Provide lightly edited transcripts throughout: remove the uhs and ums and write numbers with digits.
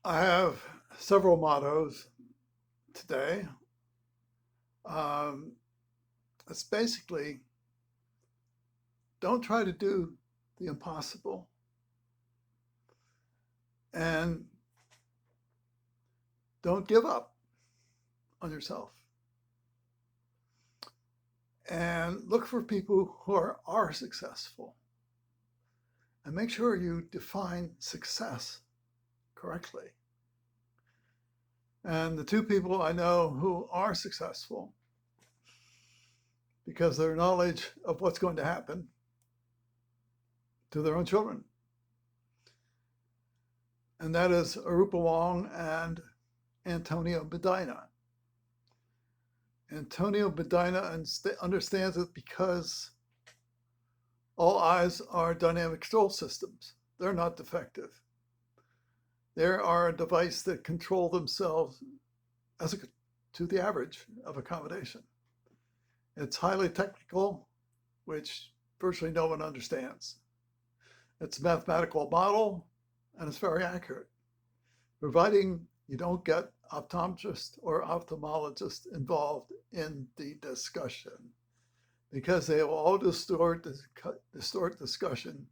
I have several mottos today. Um, it's basically don't try to do the impossible and don't give up on yourself. And look for people who are successful and make sure you define success correctly. And the two people I know who are successful because their knowledge of what's going to happen to their own children, and that is Arupa Wong and Antonio Medina. Antonio Medina understands it because all eyes are dynamic control systems. They're not defective. They are a device that control themselves to the average of accommodation. It's highly technical, which virtually no one understands. It's a mathematical model, and it's very accurate, providing you don't get optometrists or ophthalmologists involved in the discussion, because they will all distort discussion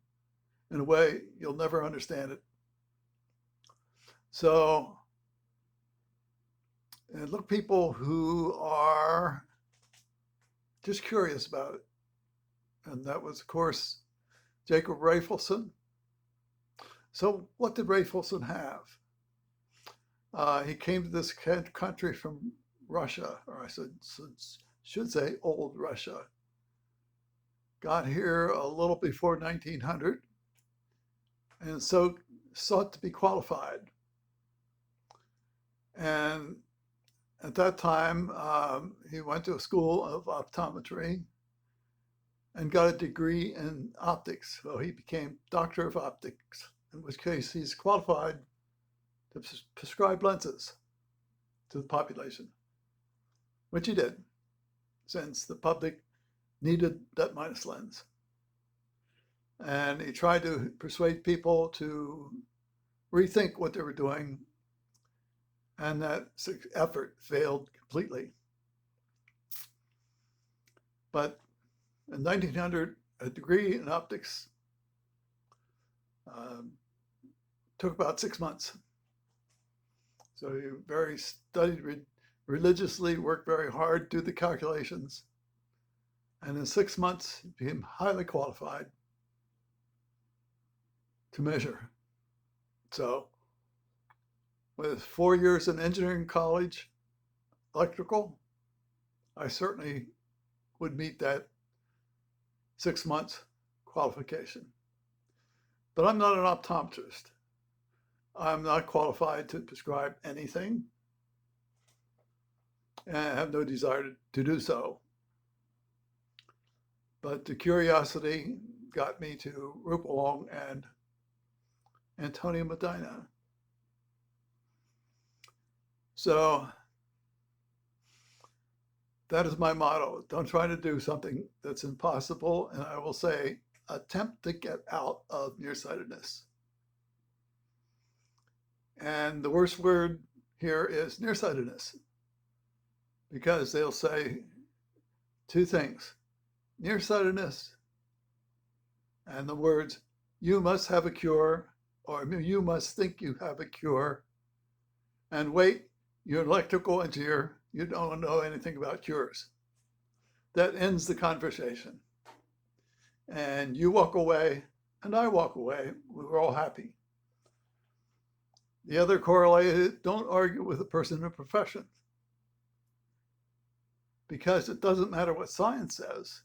in a way you'll never understand it. So, and look, people who are just curious about it. And that was, of course, Jacob Rafelson. So what did Rafelson have? He came to this country from Russia, or I should say old Russia. Got here a little before 1900, and so sought to be qualified. And at that time, he went to a school of optometry and got a degree in optics. So he became Doctor of Optics, in which case he's qualified to prescribe lenses to the population, which he did, since the public needed that minus lens. And he tried to persuade people to rethink what they were doing, and that effort failed completely. But in 1900, a degree in optics took about 6 months. So he studied religiously, worked very hard, do the calculations, and in 6 months he became highly qualified to measure. So with 4 years in engineering college, electrical, I certainly would meet that 6 months qualification. But I'm not an optometrist. I'm not qualified to prescribe anything, and I have no desire to do so. But the curiosity got me to Rupa Wong and Antonio Medina. So that is my motto. Don't try to do something that's impossible, and I will say, attempt to get out of nearsightedness. And the worst word here is nearsightedness, because they'll say two things: nearsightedness and the words, you must have a cure, or you must think you have a cure. And wait, you're an electrical engineer, you don't know anything about cures. That ends the conversation. And you walk away, and I walk away. We were all happy. The other correlated, don't argue with a person in a profession, because it doesn't matter what science says.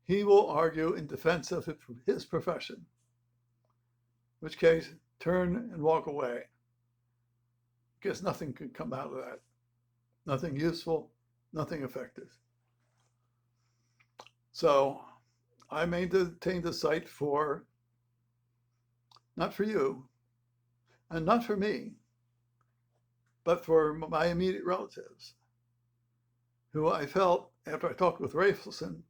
He will argue in defense of his profession, in which case, turn and walk away, because nothing could come out of that. Nothing useful, nothing effective. So I maintained the site for, not for you, and not for me, but for my immediate relatives, who I felt, after I talked with Rafelson,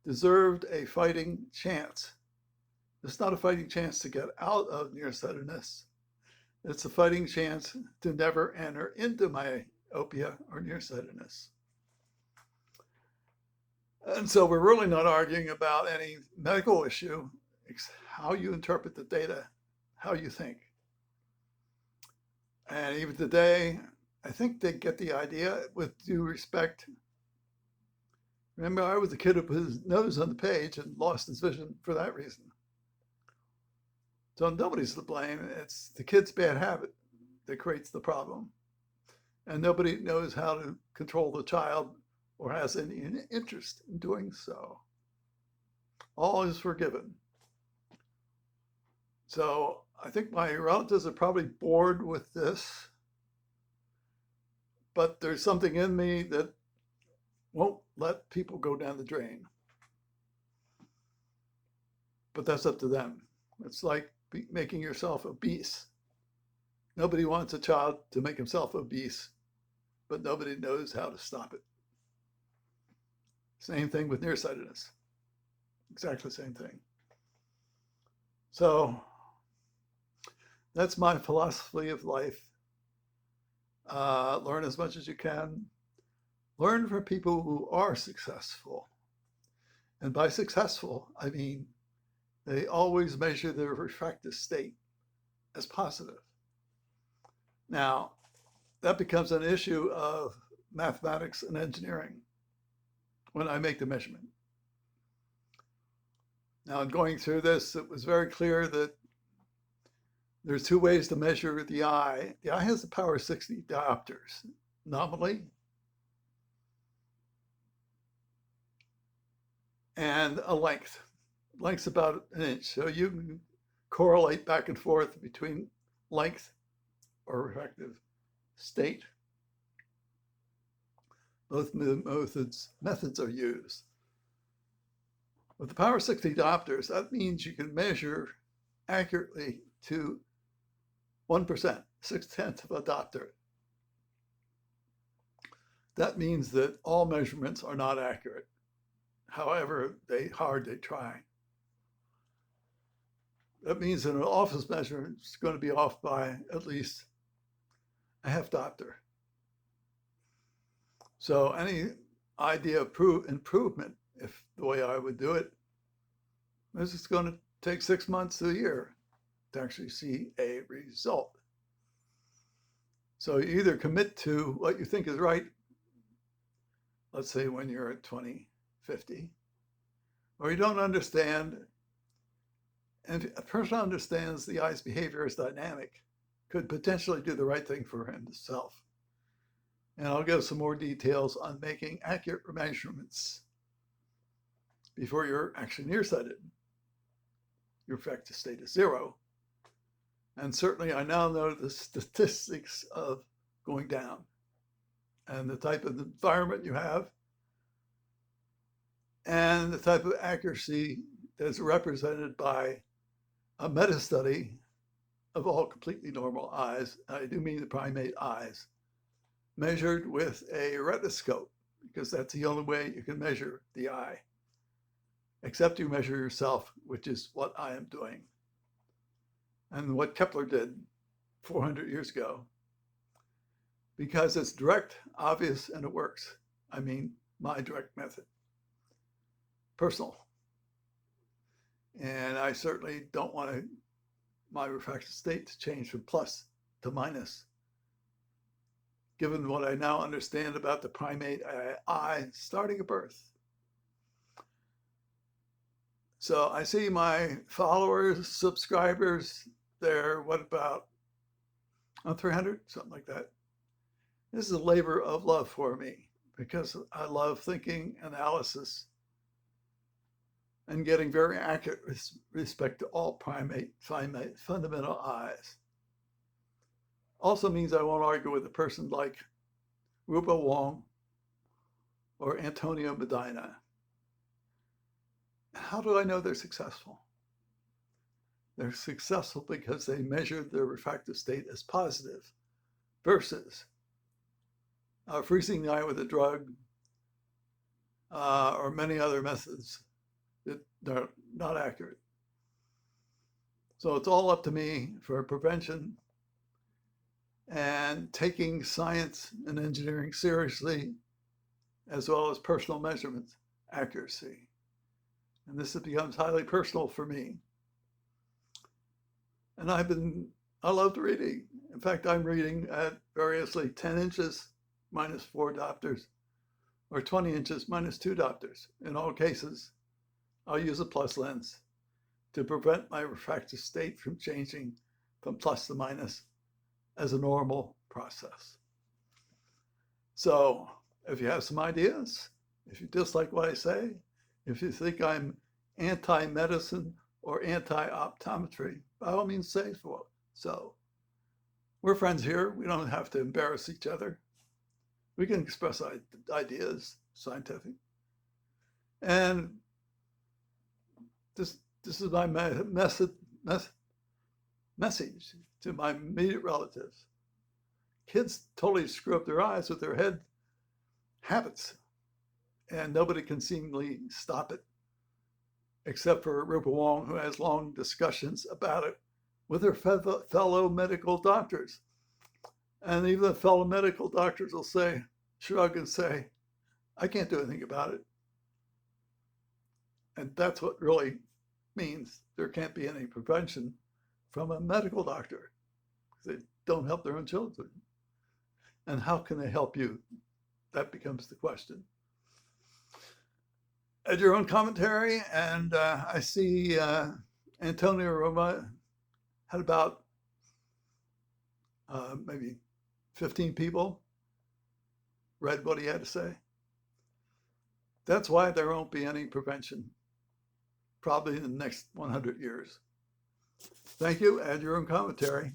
deserved a fighting chance. It's not a fighting chance to get out of nearsightedness, It's a fighting chance to never enter into myopia or nearsightedness. And so we're really not arguing about any medical issue. It's how you interpret the data, how you think. And even today, I think they get the idea with due respect. Remember, I was a kid who put his nose on the page and lost his vision for that reason. So nobody's to blame. It's the kid's bad habit that creates the problem. And nobody knows how to control the child or has any interest in doing so. All is forgiven. So I think my relatives are probably bored with this, but there's something in me that won't let people go down the drain. But that's up to them. It's like making yourself obese. Nobody wants a child to make himself obese, but nobody knows how to stop it. Same thing with nearsightedness. Exactly the same thing. So that's my philosophy of life. Learn as much as you can. Learn from people who are successful. And by successful, I mean they always measure their refractive state as positive. Now, that becomes an issue of mathematics and engineering when I make the measurement. Now, in going through this, it was very clear that there's two ways to measure the eye. The eye has the power of 60 diopters nominally, and a length. Length's about an inch. So you can correlate back and forth between length or refractive state. Both methods are used. With the power of 60 diopters, that means you can measure accurately to 1%, 0.6 of a diopter. That means that all measurements are not accurate. However hard they try. That means that an office measurement is going to be off by at least a half diopter. So any idea of improvement, if the way I would do it, is it's going to take 6 months to a year to actually see a result. So you either commit to what you think is right, let's say when you're at 20, 50, or you don't understand. And if a person understands the eye's behavior is dynamic, could potentially do the right thing for himself. And I'll give some more details on making accurate measurements before you're actually nearsighted. Your refractive state is 0. And certainly I now know the statistics of going down and the type of environment you have and the type of accuracy that's represented by a meta-study of all completely normal eyes. I do mean the primate eyes, measured with a retinoscope, because that's the only way you can measure the eye, except you measure yourself, which is what I am doing. And what Kepler did 400 years ago, because it's direct, obvious, and it works. I mean, my direct method, personal. And I certainly don't want my refractive state to change from plus to minus, given what I now understand about the primate eye starting at birth. So I see my followers, subscribers, they're what about 300, something like that. This is a labor of love for me because I love thinking, analysis, and getting very accurate with respect to all primate fundamental eyes. Also means I won't argue with a person like Rubo Wong or Antonio Medina. How do I know they're successful? They're successful because they measured their refractive state as positive versus freezing the eye with a drug or many other methods that are not accurate. So it's all up to me for prevention and taking science and engineering seriously, as well as personal measurement accuracy. And this becomes highly personal for me. And I loved reading. In fact, I'm reading at variously 10 inches minus 4 diopters, or 20 inches minus 2 diopters. In all cases, I'll use a plus lens to prevent my refractive state from changing from plus to minus as a normal process. So if you have some ideas, if you dislike what I say, if you think I'm anti-medicine or anti-optometry, by all means say so. We're friends here. We don't have to embarrass each other. We can express ideas, scientific. And this is my message to my immediate relatives. Kids totally screw up their eyes with their head habits, and nobody can seemingly stop it, except for Rupa Wong, who has long discussions about it with her fellow medical doctors. And even the fellow medical doctors will shrug and say, I can't do anything about it. And that's what really means there can't be any prevention from a medical doctor, because they don't help their own children. And how can they help you? That becomes the question. Add your own commentary, and I see Antonio Roma had about maybe 15 people read what he had to say. That's why there won't be any prevention, probably in the next 100 years. Thank you. Add your own commentary.